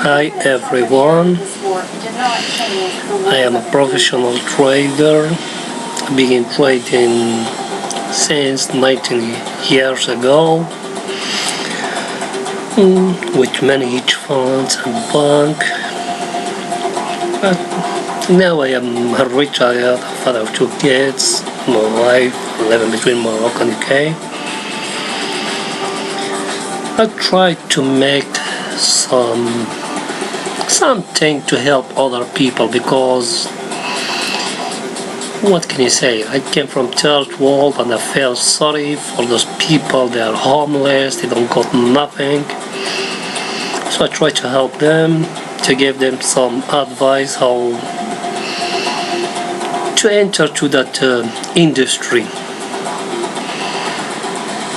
Hi everyone, I am a professional trader. I began trading since 19 years ago with many hedge funds and bank. But now I am a retired father of 2 kids, my wife, living between Morocco and UK. I try to make something to help other people, because what can you say, I came from third world and I feel sorry for those people. They are homeless, they don't got nothing, so I try to help them, to give them some advice how to enter to that industry.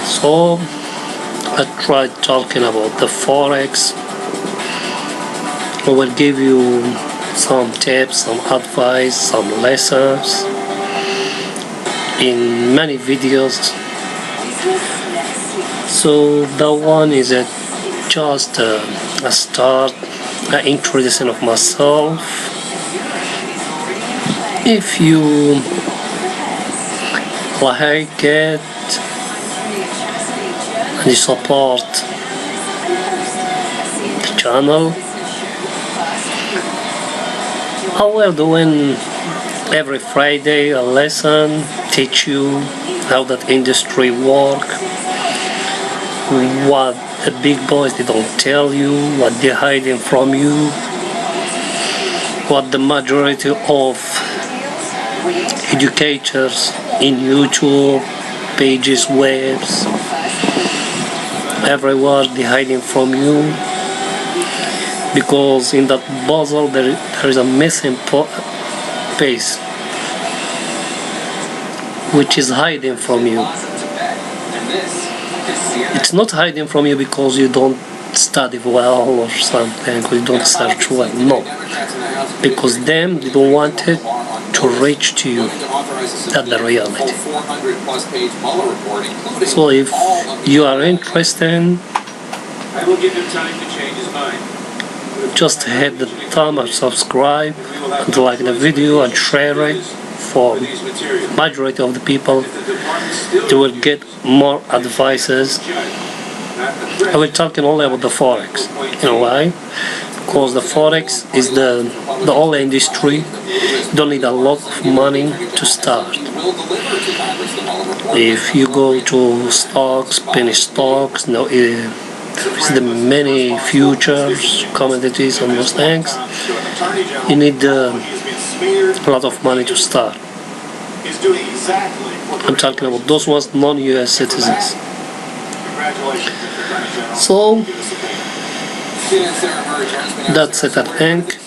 So I tried talking about the Forex. I will give you some tips, some advice, some lessons in many videos. So that one is just a start, an introduction of myself. If you like it and you support the channel, I will doing every Friday a lesson, teach you how that industry work, what the big boys they don't tell you, what they're hiding from you, what the majority of educators in YouTube, pages, webs, everywhere they're hiding from you. Because in that puzzle there is a missing piece which is hiding from you. It's not hiding from you because you don't study well or something, or you don't search well. No, because they don't want it to reach to you. That's the reality. So if you are interested, I will give him time to change his mind. just hit the thumb and subscribe and like the video and share it for majority of the people. They will get more advices. I will talking only about the Forex. You know why? Because the Forex is the only industry. You don't need a lot of money to start. If you go to stocks, penny stocks, no, there's the many futures, commodities and those things. You need a lot of money to start. I'm talking about those ones non-US citizens. So that's it, I think.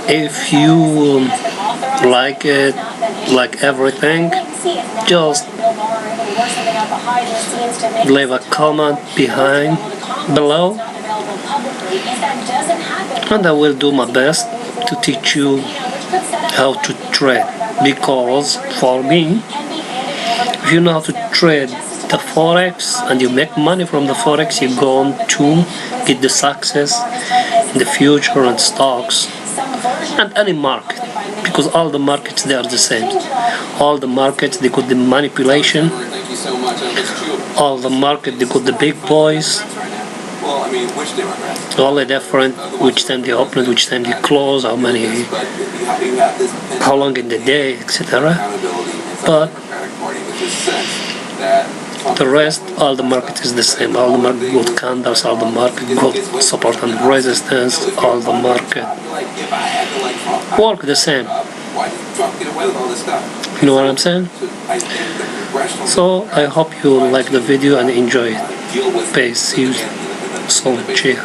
If you like it, like everything, just leave a comment below, and I will do my best to teach you how to trade. Because for me, if you know how to trade the Forex and you make money from the Forex, you're going to get the success in the future and stocks and any market, because all the markets they are the same. All the markets they got the manipulation. All the market they got the big boys. All the different, which time they open, which time they close, how long in the day, etc. But the rest, all the market is the same. All the market got candles, all the market got support and resistance, all the market work the same. You know what I'm saying? So I hope you like the video and enjoy it. Peace. See you soon. Cheers.